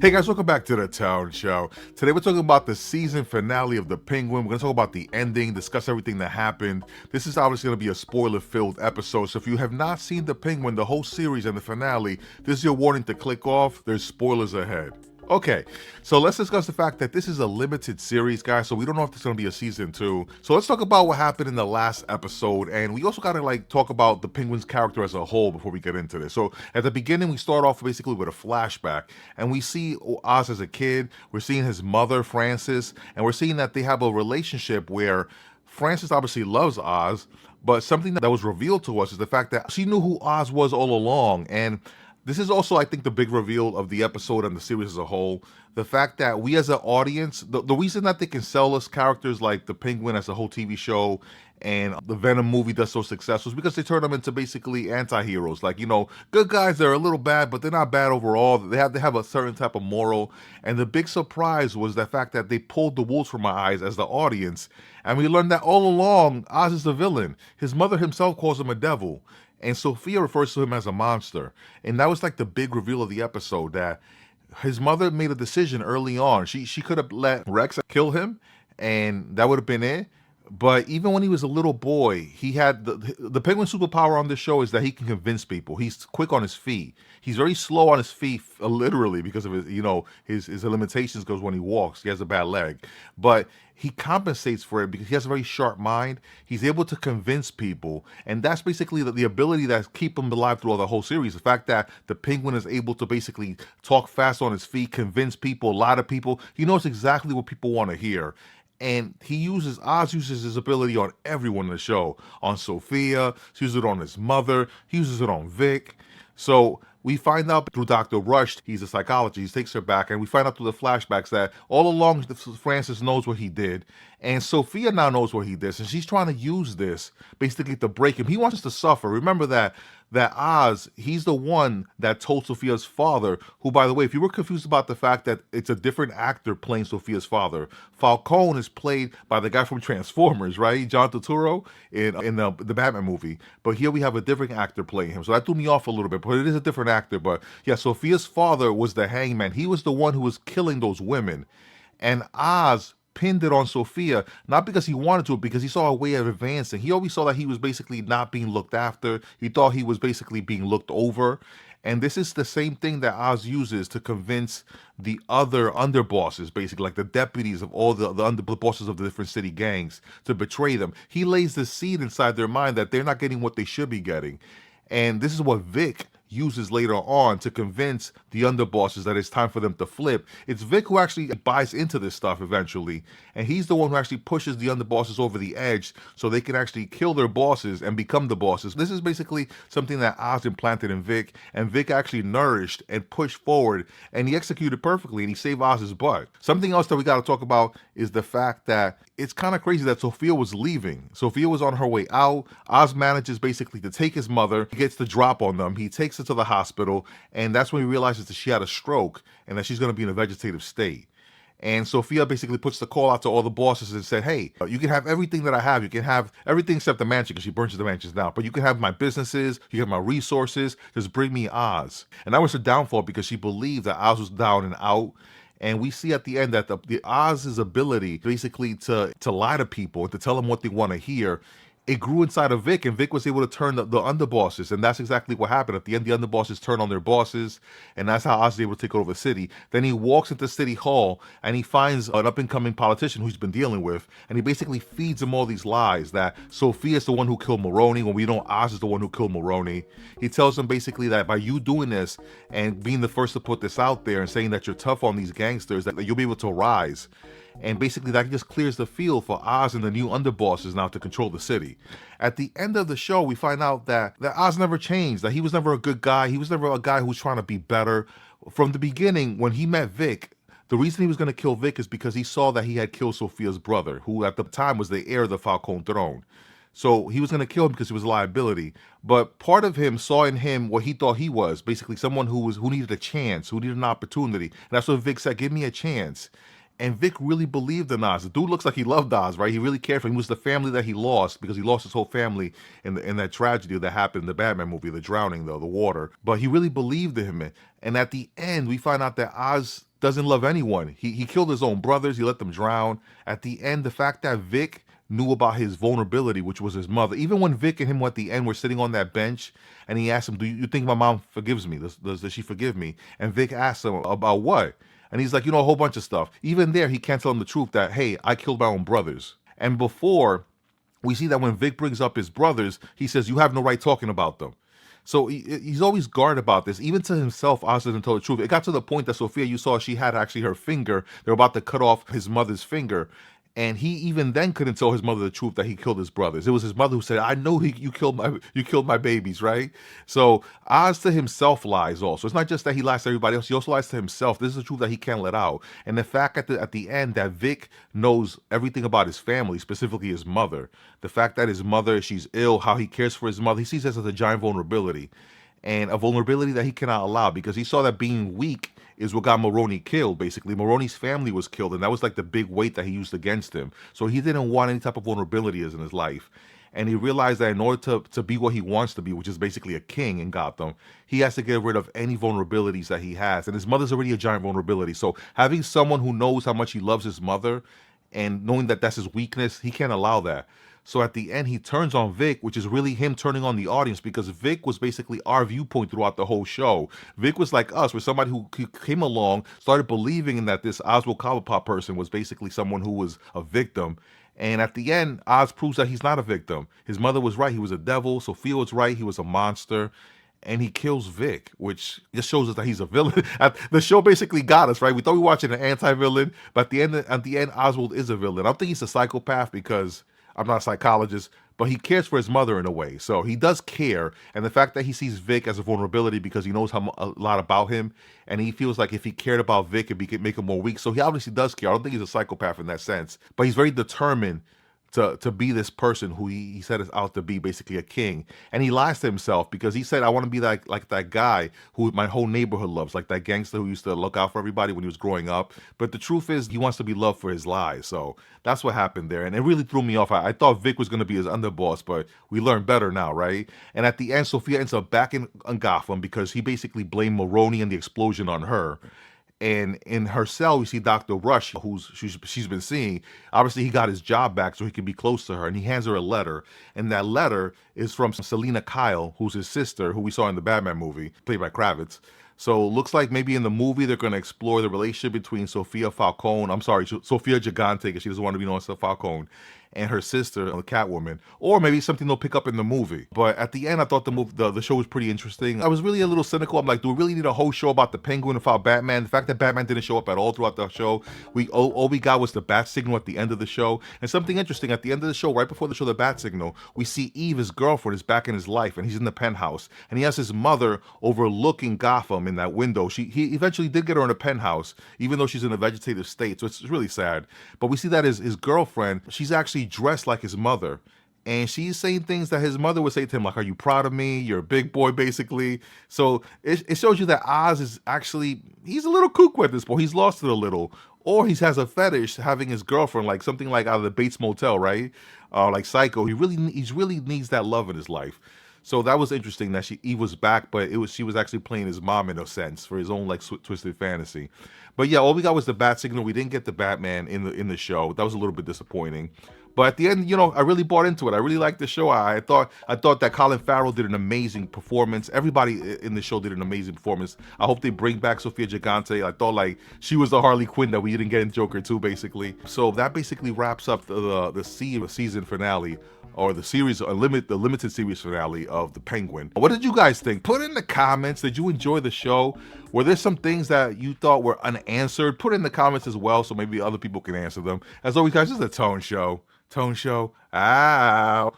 Hey guys, welcome back to the Town Show. Today we're talking about the season finale of The Penguin. We're going to talk about the ending, discuss everything that happened. This is obviously going to be a spoiler-filled episode, so if you have not seen The Penguin, the whole series and the finale, this is your warning to click off. There's spoilers ahead. Okay, so let's discuss the fact that this is a limited series, guys, so we don't know if there's going to be a season 2. So let's talk about what happened in the last episode, and we also got to talk about the Penguin's character as a whole before we get into this. So at the beginning, we start off basically with a flashback, and we see Oz as a kid, we're seeing his mother, Frances, and we're seeing that they have a relationship where Frances obviously loves Oz, but something that was revealed to us is the fact that she knew who Oz was all along, and this is also, I think, the big reveal of the episode and the series as a whole. The fact that we as an audience, the reason that they can sell us characters like the Penguin as a whole TV show and the Venom movie does so successful is because they turn them into basically anti-heroes. Like, good guys, they're a little bad, but they're not bad overall. They have a certain type of moral. And the big surprise was the fact that they pulled the wool from our eyes as the audience. And we learned that all along, Oz is the villain. His mother himself calls him a devil. And Sophia refers to him as a monster. And that was like the big reveal of the episode, that his mother made a decision early on. She could have let Rex kill him, and that would have been it. But even when he was a little boy, he had the Penguin superpower on this show is that he can convince people. He's quick on his feet. He's very slow on his feet, literally, because of his limitations. Goes when he walks, he has a bad leg, but he compensates for it because he has a very sharp mind. He's able to convince people, and that's basically the ability that keep him alive throughout the whole series. The fact that the Penguin is able to basically talk fast on his feet, convince people, a lot of people. He knows exactly what people want to hear. And Oz uses his ability on everyone in the show. On Sophia, he uses it on his mother, he uses it on Vic. So we find out through Dr. Rush, he's a psychologist, he takes her back, and we find out through the flashbacks that all along Francis knows what he did, and Sophia now knows what he did, and she's trying to use this basically to break him. He wants us to suffer. Remember that Oz, he's the one that told Sophia's father, who, by the way, if you were confused about the fact that it's a different actor playing Sophia's father, Falcone is played by the guy from Transformers, right? John Turturro in the Batman movie. But here we have a different actor playing him. So that threw me off a little bit, but it is a different actor. But yeah, Sophia's father was the hangman. He was the one who was killing those women. And Oz pinned it on Sophia, not because he wanted to, because he saw a way of advancing. He always saw that he was basically not being looked after. He thought he was basically being looked over. And this is the same thing that Oz uses to convince the other underbosses, basically, like the deputies of all the underbosses of the different city gangs, to betray them. He lays the seed inside their mind that they're not getting what they should be getting. And this is what Vic uses later on to convince the underbosses that it's time for them to flip. It's Vic who actually buys into this stuff eventually, and he's the one who actually pushes the underbosses over the edge so they can actually kill their bosses and become the bosses. This is basically something that Oz implanted in Vic, and Vic actually nourished and pushed forward, and he executed perfectly, and he saved Oz's butt. Something else that we got to talk about is the fact that it's kind of crazy that Sophia was leaving. Sophia was on her way out. Oz manages basically to take his mother. He gets the drop on them. He takes her to the hospital, and that's when he realizes that she had a stroke and that she's going to be in a vegetative state. And Sophia basically puts the call out to all the bosses and said, hey, you can have everything that I have. You can have everything except the mansion, because she burns the mansions down. But you can have my businesses. You can have my resources. Just bring me Oz. And that was her downfall, because she believed that Oz was down and out. And we see at the end that the Oz's ability basically to lie to people and to tell them what they want to hear, it grew inside of Vic, and Vic was able to turn the underbosses, and that's exactly what happened. At the end, the underbosses turn on their bosses, and that's how Oz is able to take over the city. Then he walks into City Hall, and he finds an up-and-coming politician who he's been dealing with, and he basically feeds him all these lies, that Sophia is the one who killed Maroney, when we know Oz is the one who killed Maroney. He tells him basically that by you doing this, and being the first to put this out there, and saying that you're tough on these gangsters, that you'll be able to rise. And basically that just clears the field for Oz and the new underbosses now to control the city. At the end of the show, we find out that Oz never changed, that he was never a good guy. He was never a guy who was trying to be better. From the beginning, when he met Vic, the reason he was going to kill Vic is because he saw that he had killed Sophia's brother, who at the time was the heir of the Falcone throne. So he was going to kill him because he was a liability. But part of him saw in him what he thought he was, basically someone who needed a chance, who needed an opportunity. And that's what Vic said, give me a chance. And Vic really believed in Oz. The dude looks like he loved Oz, right? He really cared for him. He was the family that he lost because he lost his whole family in that tragedy that happened in the Batman movie, the drowning, though, the water. But he really believed in him. And at the end, we find out that Oz doesn't love anyone. He killed his own brothers. He let them drown. At the end, the fact that Vic knew about his vulnerability, which was his mother. Even when Vic and him at the end were sitting on that bench, and he asked him, "Do you think my mom forgives me? Does she forgive me?" And Vic asked him about what, and he's like, a whole bunch of stuff. Even there, he can't tell him the truth that, hey, I killed my own brothers. And before, we see that when Vic brings up his brothers, he says, you have no right talking about them. So he's always guarded about this. Even to himself, Oz doesn't tell the truth. It got to the point that Sophia, you saw, she had actually her finger. They were about to cut off his mother's finger. And he even then couldn't tell his mother the truth that he killed his brothers. It was his mother who said, "I know you killed my babies," right? So Oz to himself lies also. It's not just that he lies to everybody else; he also lies to himself. This is the truth that he can't let out. And the fact at the end that Vic knows everything about his family, specifically his mother, the fact that his mother, she's ill, how he cares for his mother, he sees this as a giant vulnerability, and a vulnerability that he cannot allow because he saw that being weak is what got Maroni killed, basically. Maroni's family was killed, and that was like the big weight that he used against him. So he didn't want any type of vulnerability in his life. And he realized that in order to be what he wants to be, which is basically a king in Gotham, he has to get rid of any vulnerabilities that he has. And his mother's already a giant vulnerability. So having someone who knows how much he loves his mother and knowing that that's his weakness, he can't allow that. So at the end, he turns on Vic, which is really him turning on the audience because Vic was basically our viewpoint throughout the whole show. Vic was like us, where somebody who came along, started believing in that this Oswald Cobblepot person was basically someone who was a victim. And at the end, Oz proves that he's not a victim. His mother was right. He was a devil. Sophia was right. He was a monster. And he kills Vic, which just shows us that he's a villain. The show basically got us, right? We thought we were watching an anti-villain, but at the end, Oswald is a villain. I don't think he's a psychopath because I'm not a psychologist, but he cares for his mother in a way. So he does care. And the fact that he sees Vic as a vulnerability because he knows a lot about him, and he feels like if he cared about Vic, it could make him more weak. So he obviously does care. I don't think he's a psychopath in that sense, but he's very determined to be this person who he set us out to be, basically a king. And he lies to himself because he said, I want to be like that guy who my whole neighborhood loves, like that gangster who used to look out for everybody when he was growing up. But the truth is he wants to be loved for his lies. So that's what happened there. And it really threw me off. I thought Vic was going to be his underboss, but we learned better now, right? And at the end, Sophia ends up back in Gotham because he basically blamed Maroni and the explosion on her. And in her cell, we see Dr. Rush, she's been seeing. Obviously, he got his job back so he can be close to her. And he hands her a letter. And that letter is from Selena Kyle, who's his sister, who we saw in the Batman movie, played by Kravitz. So it looks like maybe in the movie they're going to explore the relationship between Sofia Gigante, because she doesn't want to be known as Falcone, and her sister, Catwoman, or maybe something they'll pick up in the movie. But at the end, I thought the show was pretty interesting. I was really a little cynical. I'm like, do we really need a whole show about the Penguin without Batman? The fact that Batman didn't show up at all throughout the show, all we got was the bat signal at the end of the show. And something interesting, at the end of the show, right before the show, the bat signal, we see Eve, his girlfriend, is back in his life, and he's in the penthouse, and he has his mother overlooking Gotham in that window. He eventually did get her in a penthouse, even though she's in a vegetative state, so it's really sad. But we see that his girlfriend, she's actually dressed like his mother, and she's saying things that his mother would say to him, like, are you proud of me? You're a big boy, basically. So it shows you that Oz is actually, he's a little cuckoo at this point. He's lost it a little. Or he has a fetish having his girlfriend, like something like out of the Bates Motel, right? Like Psycho. He really needs that love in his life. So that was interesting that Eve was back, but she was actually playing his mom in a sense for his own like twisted fantasy. But yeah, all we got was the bat signal. We didn't get the Batman in the show. That was a little bit disappointing. But at the end, I really bought into it. I really liked the show. I thought that Colin Farrell did an amazing performance. Everybody in the show did an amazing performance. I hope they bring back Sofia Gigante. I thought like she was the Harley Quinn that we didn't get in Joker 2, basically. So that basically wraps up the season finale, or the limited series finale of The Penguin. What did you guys think? Put in the comments. Did you enjoy the show? Were there some things that you thought were unanswered? Put in the comments as well, so maybe other people can answer them. As always, guys, this is a Tone Show. Out.